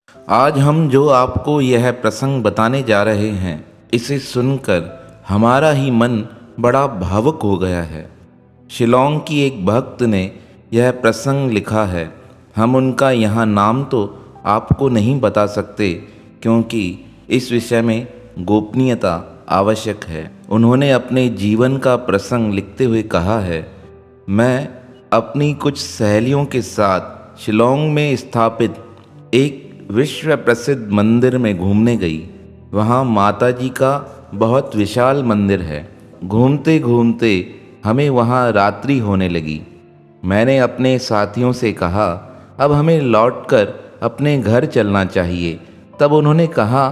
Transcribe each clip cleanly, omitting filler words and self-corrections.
आज हम जो आपको यह प्रसंग बताने जा रहे हैं, इसे सुनकर हमारा ही मन बड़ा भावुक हो गया है। शिलोंग की एक भक्त ने यह प्रसंग लिखा है। हम उनका यहाँ नाम तो आपको नहीं बता सकते क्योंकि इस विषय में गोपनीयता आवश्यक है। उन्होंने अपने जीवन का प्रसंग लिखते हुए कहा है, मैं अपनी कुछ सहेलियों के साथ शिलोंग में स्थापित एक विश्व प्रसिद्ध मंदिर में घूमने गई। वहाँ माता जी का बहुत विशाल मंदिर है। घूमते घूमते हमें वहाँ रात्रि होने लगी। मैंने अपने साथियों से कहा, अब हमें लौटकर अपने घर चलना चाहिए। तब उन्होंने कहा,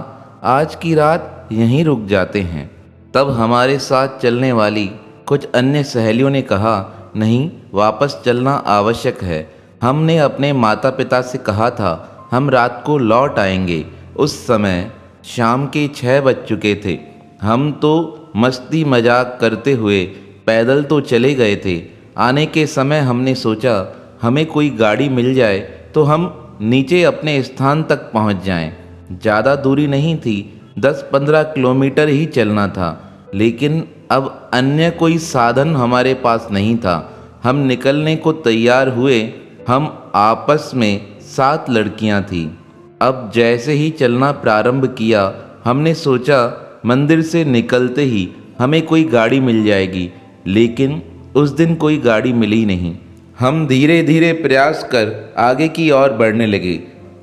आज की रात यहीं रुक जाते हैं। तब हमारे साथ चलने वाली कुछ अन्य सहेलियों ने कहा, नहीं, वापस चलना आवश्यक है। हमने अपने माता पिता से कहा था हम रात को लौट आएंगे। उस समय शाम के 6 बज चुके थे। हम तो मस्ती मजाक करते हुए पैदल तो चले गए थे। आने के समय हमने सोचा हमें कोई गाड़ी मिल जाए तो हम नीचे अपने स्थान तक पहुंच जाएं। ज़्यादा दूरी नहीं थी, 10-15 किलोमीटर ही चलना था। लेकिन अब अन्य कोई साधन हमारे पास नहीं था। हम निकलने को तैयार हुए। हम आपस में 7 लड़कियां थीं। अब जैसे ही चलना प्रारंभ किया, हमने सोचा मंदिर से निकलते ही हमें कोई गाड़ी मिल जाएगी, लेकिन उस दिन कोई गाड़ी मिली नहीं। हम धीरे धीरे प्रयास कर आगे की ओर बढ़ने लगे।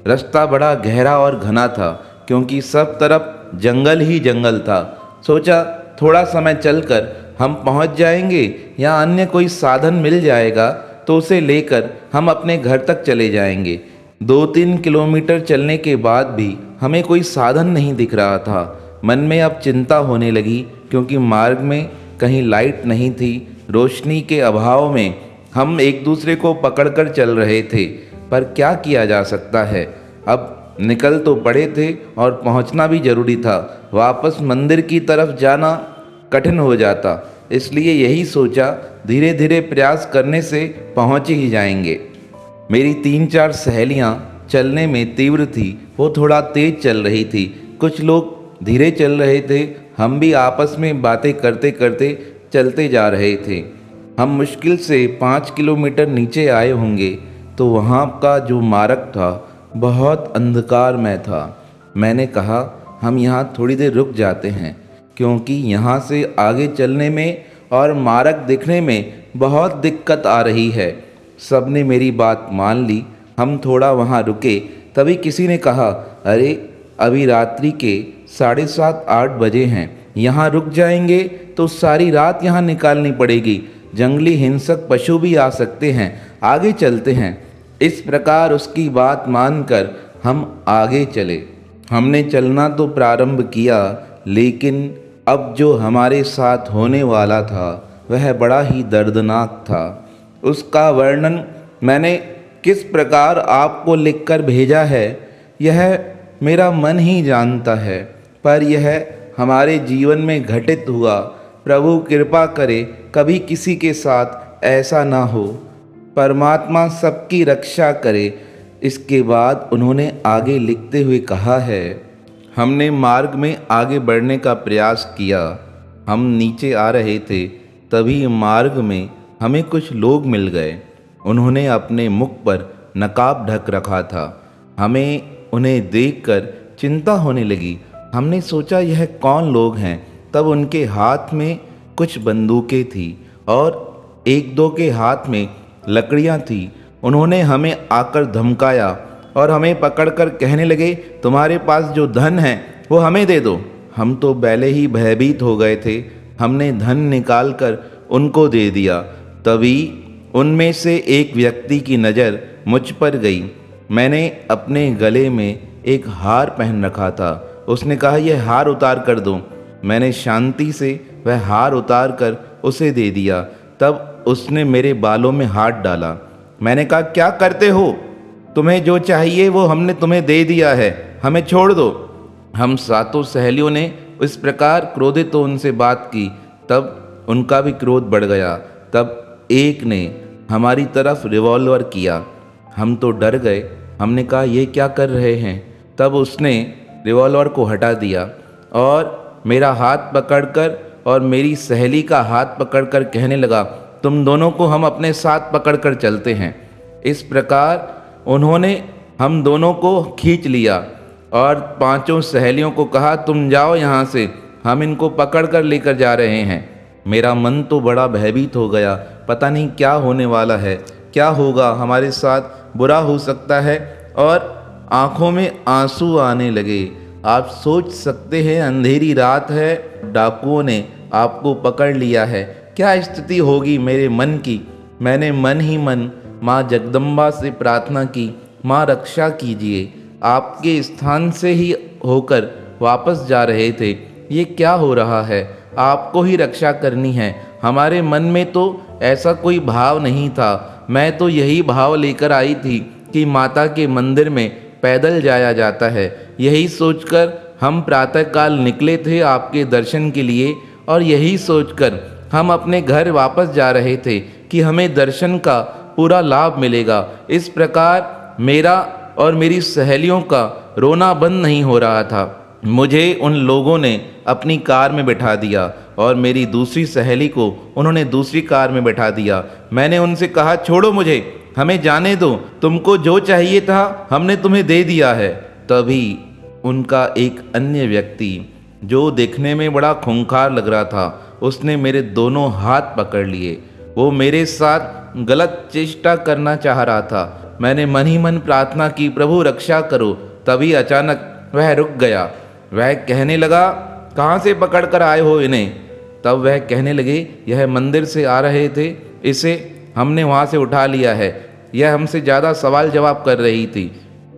रास्ता बड़ा गहरा और घना था क्योंकि सब तरफ जंगल ही जंगल था। सोचा थोड़ा समय चलकर हम पहुंच जाएंगे या अन्य कोई साधन मिल जाएगा तो उसे लेकर हम अपने घर तक चले जाएंगे। 2-3 किलोमीटर चलने के बाद भी हमें कोई साधन नहीं दिख रहा था। मन में अब चिंता होने लगी क्योंकि मार्ग में कहीं लाइट नहीं थी। रोशनी के अभाव में हम एक दूसरे को पकड़कर चल रहे थे, पर क्या किया जा सकता है। अब निकल तो पड़े थे और पहुंचना भी जरूरी था। वापस मंदिर की तरफ जाना कठिन हो जाता, इसलिए यही सोचा धीरे धीरे प्रयास करने से पहुंच ही जाएंगे। मेरी 3-4 सहेलियां चलने में तीव्र थी। वो थोड़ा तेज चल रही थी, कुछ लोग धीरे चल रहे थे। हम भी आपस में बातें करते करते चलते जा रहे थे। हम मुश्किल से 5 किलोमीटर नीचे आए होंगे तो वहाँ का जो मार्ग था बहुत अंधकारमय था। मैंने कहा, हम यहाँ थोड़ी देर रुक जाते हैं क्योंकि यहाँ से आगे चलने में और मार्ग दिखने में बहुत दिक्कत आ रही है। सबने मेरी बात मान ली। हम थोड़ा वहाँ रुके, तभी किसी ने कहा, अरे अभी रात्रि के 7:30-8 बजे हैं। यहाँ रुक जाएंगे तो सारी रात यहाँ निकालनी पड़ेगी। जंगली हिंसक पशु भी आ सकते हैं, आगे चलते हैं। इस प्रकार उसकी बात मानकर हम आगे चले। हमने चलना तो प्रारंभ किया, लेकिन अब जो हमारे साथ होने वाला था वह बड़ा ही दर्दनाक था। उसका वर्णन मैंने किस प्रकार आपको लिखकर भेजा है, यह मेरा मन ही जानता है, पर यह हमारे जीवन में घटित हुआ। प्रभु कृपा करे कभी किसी के साथ ऐसा ना हो। परमात्मा सबकी रक्षा करे। इसके बाद उन्होंने आगे लिखते हुए कहा है, हमने मार्ग में आगे बढ़ने का प्रयास किया। हम नीचे आ रहे थे, तभी मार्ग में हमें कुछ लोग मिल गए। उन्होंने अपने मुख पर नकाब ढक रखा था। हमें उन्हें देखकर चिंता होने लगी। हमने सोचा यह कौन लोग हैं। तब उनके हाथ में कुछ बंदूकें थी और एक दो के हाथ में लकड़ियां थी। उन्होंने हमें आकर धमकाया और हमें पकड़कर कहने लगे, तुम्हारे पास जो धन है वो हमें दे दो। हम तो पहले ही भयभीत हो गए थे। हमने धन निकालकर उनको दे दिया। तभी उनमें से एक व्यक्ति की नज़र मुझ पर गई। मैंने अपने गले में एक हार पहन रखा था। उसने कहा, यह हार उतार कर दो। मैंने शांति से वह हार उतार कर उसे दे दिया। तब उसने मेरे बालों में हाथ डाला। मैंने कहा, क्या करते हो? तुम्हें जो चाहिए वो हमने तुम्हें दे दिया है, हमें छोड़ दो। हम 7 सहेलियों ने इस प्रकार क्रोधित तो उनसे बात की। तब उनका भी क्रोध बढ़ गया। तब एक ने हमारी तरफ रिवॉल्वर किया। हम तो डर गए। हमने कहा, ये क्या कर रहे हैं? तब उसने रिवॉल्वर को हटा दिया और मेरा हाथ पकड़कर और मेरी सहेली का हाथ पकड़कर कहने लगा, तुम दोनों को हम अपने साथ पकड़कर चलते हैं। इस प्रकार उन्होंने हम दोनों को खींच लिया और पांचों सहेलियों को कहा, तुम जाओ यहाँ से, हम इनको पकड़कर लेकर जा रहे हैं। मेरा मन तो बड़ा भयभीत हो गया, पता नहीं क्या होने वाला है, क्या होगा, हमारे साथ बुरा हो सकता है। और आंखों में आंसू आने लगे। आप सोच सकते हैं, अंधेरी रात है, डाकुओं ने आपको पकड़ लिया है, क्या स्थिति होगी मेरे मन की। मैंने मन ही मन माँ जगदम्बा से प्रार्थना की, माँ रक्षा कीजिए। आपके स्थान से ही होकर वापस जा रहे थे, ये क्या हो रहा है, आपको ही रक्षा करनी है। हमारे मन में तो ऐसा कोई भाव नहीं था, मैं तो यही भाव लेकर आई थी कि माता के मंदिर में पैदल जाया जाता है। यही सोचकर हम प्रातःकाल निकले थे आपके दर्शन के लिए, और यही सोचकर हम अपने घर वापस जा रहे थे कि हमें दर्शन का पूरा लाभ मिलेगा। इस प्रकार मेरा और मेरी सहेलियों का रोना बंद नहीं हो रहा था। मुझे उन लोगों ने अपनी कार में बैठा दिया और मेरी दूसरी सहेली को उन्होंने दूसरी कार में बैठा दिया। मैंने उनसे कहा, छोड़ो मुझे, हमें जाने दो, तुमको जो चाहिए था हमने तुम्हें दे दिया है। तभी उनका एक अन्य व्यक्ति जो देखने में बड़ा खूंखार लग रहा था, उसने मेरे दोनों हाथ पकड़ लिए। वो मेरे साथ गलत चेष्टा करना चाह रहा था। मैंने मन ही मन प्रार्थना की, प्रभु रक्षा करो। तभी अचानक वह रुक गया। वह कहने लगा, कहाँ से पकड़ कर आए हो इन्हें। तब वह कहने लगे, यह मंदिर से आ रहे थे, इसे हमने वहाँ से उठा लिया है। यह हमसे ज़्यादा सवाल जवाब कर रही थी।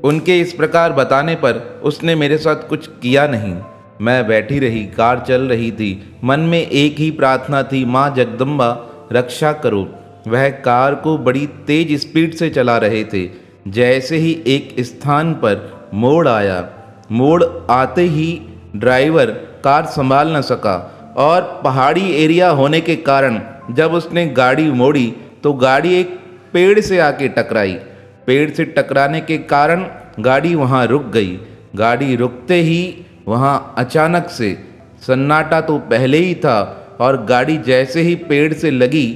उनके इस प्रकार बताने पर उसने मेरे साथ कुछ किया नहीं। मैं बैठी रही, कार चल रही थी, मन में एक ही प्रार्थना थी, माँ जगदम्बा रक्षा करो। वह कार को बड़ी तेज स्पीड से चला रहे थे। जैसे ही एक स्थान पर मोड़ आया, मोड़ आते ही ड्राइवर कार संभाल न सका और पहाड़ी एरिया होने के कारण जब उसने गाड़ी मोड़ी तो गाड़ी एक पेड़ से आके टकराई। पेड़ से टकराने के कारण गाड़ी वहाँ रुक गई। गाड़ी रुकते ही वहाँ अचानक से सन्नाटा तो पहले ही था और गाड़ी जैसे ही पेड़ से लगी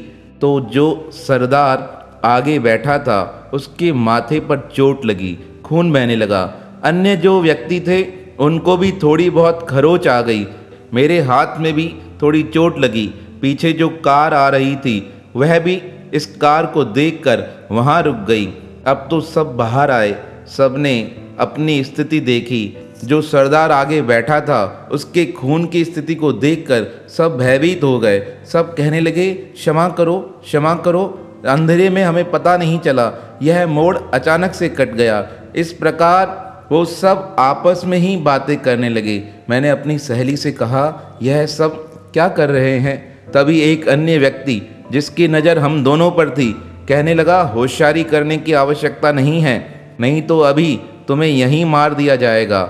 तो जो सरदार आगे बैठा था उसके माथे पर चोट लगी, खून बहने लगा। अन्य जो व्यक्ति थे उनको भी थोड़ी बहुत खरोच आ गई। मेरे हाथ में भी थोड़ी चोट लगी। पीछे जो कार आ रही थी वह भी इस कार को देखकर वहाँ रुक गई। अब तो सब बाहर आए, सबने अपनी स्थिति देखी। जो सरदार आगे बैठा था उसके खून की स्थिति को देखकर सब भयभीत हो गए। सब कहने लगे, क्षमा करो, क्षमा करो, अंधेरे में हमें पता नहीं चला, यह मोड़ अचानक से कट गया। इस प्रकार वो सब आपस में ही बातें करने लगे। मैंने अपनी सहेली से कहा, यह सब क्या कर रहे हैं। तभी एक अन्य व्यक्ति जिसकी नज़र हम दोनों पर थी कहने लगा, होशियारी करने की आवश्यकता नहीं है, नहीं तो अभी तुम्हें यहीं मार दिया जाएगा।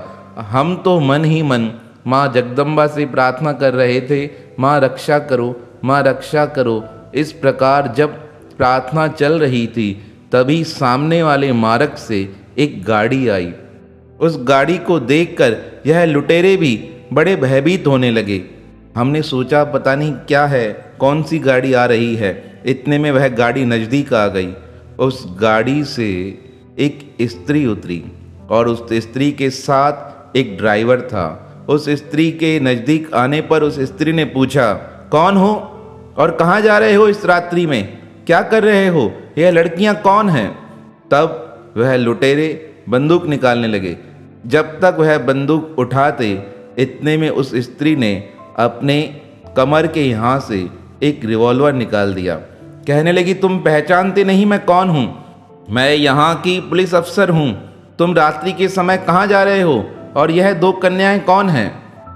हम तो मन ही मन माँ जगदम्बा से प्रार्थना कर रहे थे, माँ रक्षा करो, माँ रक्षा करो। इस प्रकार जब प्रार्थना चल रही थी तभी सामने वाले मार्ग से एक गाड़ी आई। उस गाड़ी को देखकर यह लुटेरे भी बड़े भयभीत होने लगे। हमने सोचा पता नहीं क्या है, कौन सी गाड़ी आ रही है। इतने में वह गाड़ी नज़दीक आ गई। उस गाड़ी से एक स्त्री उतरी और उस स्त्री के साथ एक ड्राइवर था। उस स्त्री के नज़दीक आने पर उस स्त्री ने पूछा, कौन हो और कहाँ जा रहे हो इस रात्रि में, क्या कर रहे हो, यह लड़कियाँ कौन हैं। तब वह लुटेरे बंदूक निकालने लगे। जब तक वह बंदूक उठाते इतने में उस स्त्री ने अपने कमर के यहाँ से एक रिवॉल्वर निकाल दिया। कहने लगी, तुम पहचानते नहीं मैं कौन हूँ, मैं यहाँ की पुलिस अफसर हूँ। तुम रात्रि के समय कहाँ जा रहे हो और यह दो कन्याएं कौन हैं।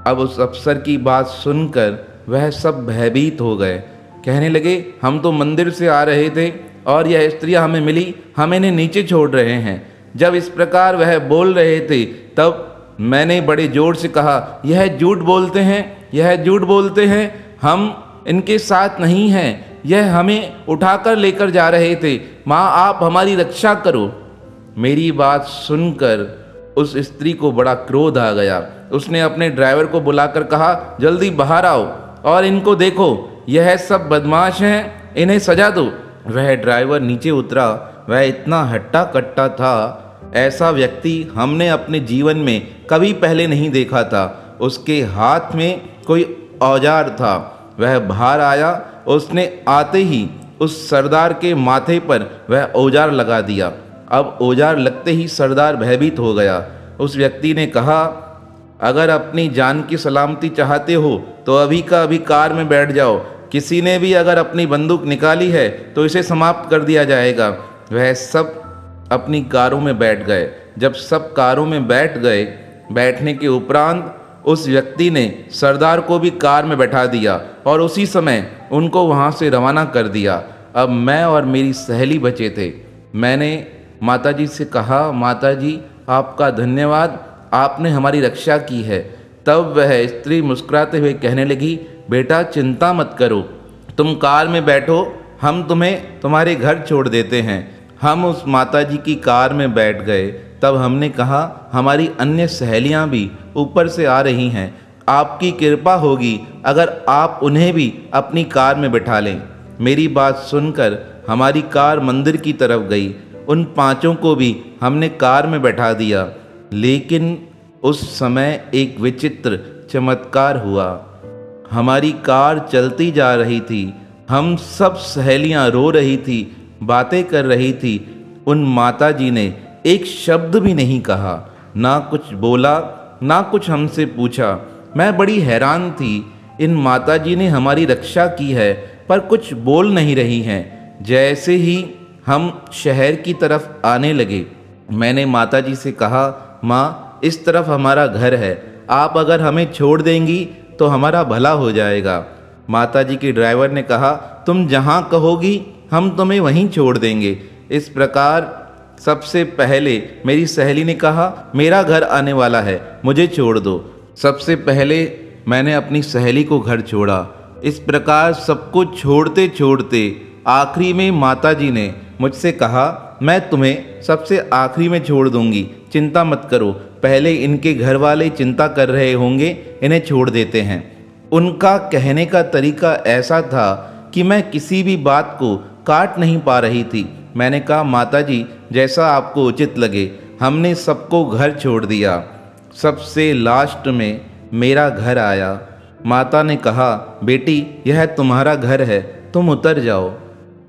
अब उस अफसर की बात सुनकर वह सब भयभीत हो गए। कहने लगे, हम तो मंदिर से आ रहे थे और यह स्त्रियां हमें मिली, हम इन्हें नीचे छोड़ रहे हैं। जब इस प्रकार वह बोल रहे थे तब मैंने बड़े जोर से कहा, यह झूठ बोलते हैं, यह झूठ बोलते हैं, हम इनके साथ नहीं हैं, यह हमें उठाकर लेकर जा रहे थे, माँ आप हमारी रक्षा करो। मेरी बात सुनकर उस स्त्री को बड़ा क्रोध आ गया। उसने अपने ड्राइवर को बुलाकर कहा, जल्दी बाहर आओ और इनको देखो, यह सब बदमाश हैं, इन्हें सजा दो। वह ड्राइवर नीचे उतरा। वह इतना हट्टा कट्टा था, ऐसा व्यक्ति हमने अपने जीवन में कभी पहले नहीं देखा था। उसके हाथ में कोई औजार था। वह बाहर आया। उसने आते ही उस सरदार के माथे पर वह औजार लगा दिया। अब औजार लगते ही सरदार भयभीत हो गया। उस व्यक्ति ने कहा, अगर अपनी जान की सलामती चाहते हो तो अभी का अभी कार में बैठ जाओ। किसी ने भी अगर अपनी बंदूक निकाली है तो इसे समाप्त कर दिया जाएगा। वह सब अपनी कारों में बैठ गए। जब सब कारों में बैठ गए, बैठने के उपरांत उस व्यक्ति ने सरदार को भी कार में बैठा दिया और उसी समय उनको वहाँ से रवाना कर दिया। अब मैं और मेरी सहेली बचे थे। मैंने माताजी से कहा, माताजी आपका धन्यवाद, आपने हमारी रक्षा की है। तब वह स्त्री मुस्कुराते हुए कहने लगी, बेटा चिंता मत करो, तुम कार में बैठो, हम तुम्हें तुम्हारे घर छोड़ देते हैं। हम उस माताजी की कार में बैठ गए। तब हमने कहा, हमारी अन्य सहेलियां भी ऊपर से आ रही हैं, आपकी कृपा होगी अगर आप उन्हें भी अपनी कार में बैठा लें। मेरी बात सुनकर हमारी कार मंदिर की तरफ गई। उन पांचों को भी हमने कार में बैठा दिया। लेकिन उस समय एक विचित्र चमत्कार हुआ। हमारी कार चलती जा रही थी। हम सब सहेलियां रो रही थी, बातें कर रही थी। उन माताजी ने एक शब्द भी नहीं कहा, ना कुछ बोला, ना कुछ हमसे पूछा। मैं बड़ी हैरान थी। इन माताजी ने हमारी रक्षा की है पर कुछ बोल नहीं रही हैं। जैसे ही हम शहर की तरफ आने लगे, मैंने माताजी से कहा, माँ इस तरफ हमारा घर है, आप अगर हमें छोड़ देंगी तो हमारा भला हो जाएगा। माताजी के ड्राइवर ने कहा, तुम जहाँ कहोगी हम तुम्हें वहीं छोड़ देंगे। इस प्रकार सबसे पहले मेरी सहेली ने कहा, मेरा घर आने वाला है, मुझे छोड़ दो। सबसे पहले मैंने अपनी सहेली को घर छोड़ा। इस प्रकार सबको छोड़ते छोड़ते आखिरी में माताजी ने मुझसे कहा, मैं तुम्हें सबसे आखिरी में छोड़ दूंगी, चिंता मत करो। पहले इनके घर वाले चिंता कर रहे होंगे, इन्हें छोड़ देते हैं। उनका कहने का तरीका ऐसा था कि मैं किसी भी बात को काट नहीं पा रही थी। मैंने कहा, माताजी जैसा आपको उचित लगे। हमने सबको घर छोड़ दिया। सबसे लास्ट में मेरा घर आया। माता ने कहा, बेटी यह तुम्हारा घर है, तुम उतर जाओ।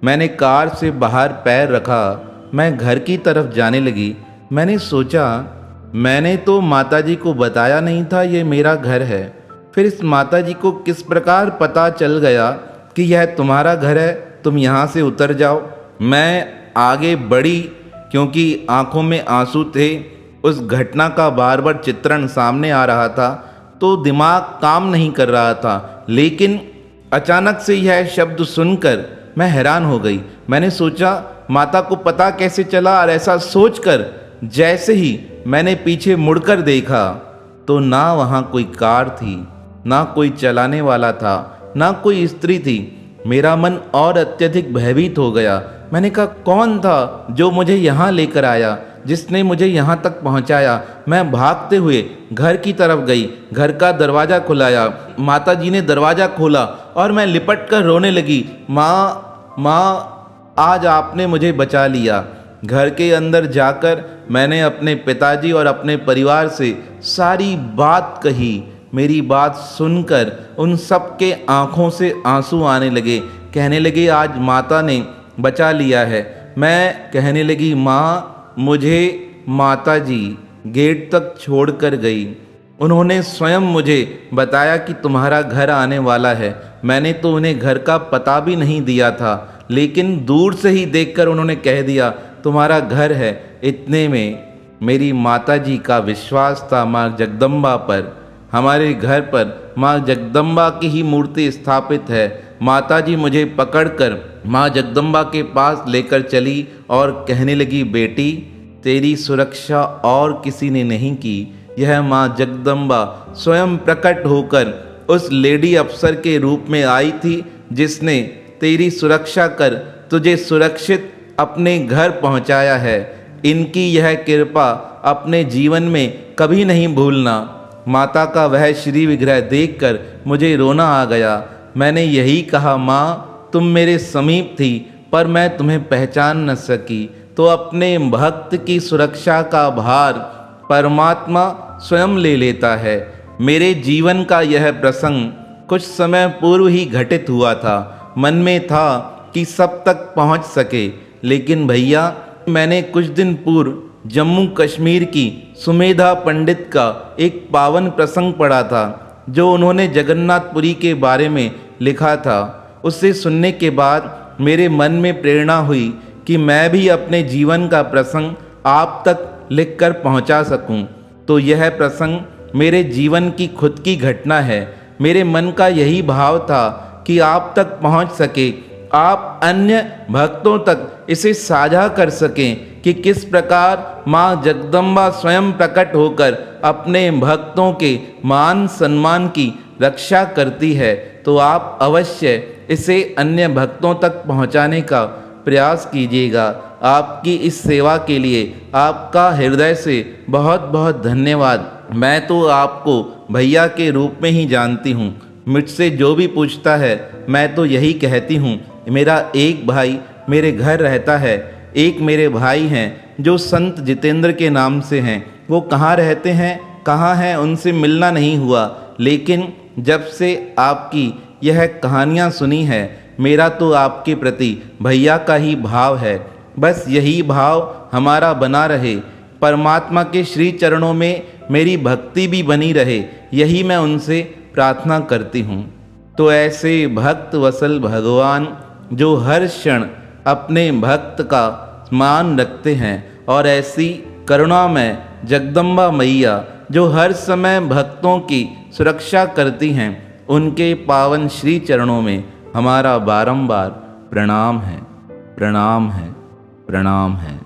मैंने कार से बाहर पैर रखा। मैं घर की तरफ जाने लगी। मैंने सोचा, मैंने तो माताजी को बताया नहीं था ये मेरा घर है। फिर इस माताजी को किस प्रकार पता चल गया कि यह तुम्हारा घर है, तुम यहाँ से उतर जाओ। मैं आगे बढ़ी क्योंकि आंखों में आंसू थे। उस घटना का बार बार चित्रण सामने आ रहा था तो दिमाग काम नहीं कर रहा था। लेकिन अचानक से यह शब्द सुनकर मैं हैरान हो गई। मैंने सोचा, माता को पता कैसे चला, और ऐसा सोचकर जैसे ही मैंने पीछे मुड़कर देखा तो ना वहाँ कोई कार थी, ना कोई चलाने वाला था, ना कोई स्त्री थी। मेरा मन और अत्यधिक भयभीत हो गया। मैंने कहा, कौन था जो मुझे यहाँ लेकर आया, जिसने मुझे यहाँ तक पहुँचाया। मैं भागते हुए घर की तरफ गई, घर का दरवाज़ा खुलाया। माताजी ने दरवाज़ा खोला और मैं लिपट कर रोने लगी, माँ माँ आज आपने मुझे बचा लिया। घर के अंदर जाकर मैंने अपने पिताजी और अपने परिवार से सारी बात कही। मेरी बात सुनकर उन सब के आँखों से आंसू आने लगे। कहने लगे, आज माता ने बचा लिया है। मैं कहने लगी, माँ मुझे माताजी गेट तक छोड़ कर गई। उन्होंने स्वयं मुझे बताया कि तुम्हारा घर आने वाला है। मैंने तो उन्हें घर का पता भी नहीं दिया था, लेकिन दूर से ही देखकर उन्होंने कह दिया तुम्हारा घर है। इतने में मेरी माताजी का विश्वास था माँ जगदम्बा पर। हमारे घर पर माँ जगदम्बा की ही मूर्ति स्थापित है। माताजी मुझे पकड़कर माँ जगदम्बा के पास लेकर चली और कहने लगी, बेटी तेरी सुरक्षा और किसी ने नहीं की, यह माँ जगदम्बा स्वयं प्रकट होकर उस लेडी अफसर के रूप में आई थी, जिसने तेरी सुरक्षा कर तुझे सुरक्षित अपने घर पहुँचाया है। इनकी यह कृपा अपने जीवन में कभी नहीं भूलना। माता का वह श्री विग्रह देखकर मुझे रोना आ गया। मैंने यही कहा, माँ तुम मेरे समीप थी पर मैं तुम्हें पहचान न सकी। तो अपने भक्त की सुरक्षा का भार परमात्मा स्वयं ले लेता है। मेरे जीवन का यह प्रसंग कुछ समय पूर्व ही घटित हुआ था। मन में था कि सब तक पहुंच सके, लेकिन भैया मैंने कुछ दिन पूर्व जम्मू कश्मीर की सुमेधा पंडित का एक पावन प्रसंग पढ़ा था, जो उन्होंने जगन्नाथपुरी के बारे में लिखा था। उसे सुनने के बाद मेरे मन में प्रेरणा हुई कि मैं भी अपने जीवन का प्रसंग आप तक लिखकर पहुंचा सकूं। तो यह प्रसंग मेरे जीवन की खुद की घटना है। मेरे मन का यही भाव था कि आप तक पहुंच सके, आप अन्य भक्तों तक इसे साझा कर सकें कि किस प्रकार माँ जगदम्बा स्वयं प्रकट होकर अपने भक्तों के मान सम्मान की रक्षा करती है। तो आप अवश्य इसे अन्य भक्तों तक पहुँचाने का प्रयास कीजिएगा। आपकी इस सेवा के लिए आपका हृदय से बहुत बहुत धन्यवाद। मैं तो आपको भैया के रूप में ही जानती हूँ। मुझसे जो भी पूछता है मैं तो यही कहती हूँ, मेरा एक भाई मेरे घर रहता है, एक मेरे भाई हैं जो संत जितेंद्र के नाम से हैं। वो कहाँ रहते हैं, कहाँ हैं, उनसे मिलना नहीं हुआ, लेकिन जब से आपकी यह कहानियाँ सुनी है मेरा तो आपके प्रति भैया का ही भाव है। बस यही भाव हमारा बना रहे, परमात्मा के श्री चरणों में मेरी भक्ति भी बनी रहे, यही मैं उनसे प्रार्थना करती हूँ। तो ऐसे भक्त वसल भगवान जो हर क्षण अपने भक्त का मान रखते हैं, और ऐसी करुणा में जगदम्बा मैया जो हर समय भक्तों की सुरक्षा करती हैं, उनके पावन श्री चरणों में हमारा बारंबार प्रणाम है, प्रणाम है, प्रणाम है।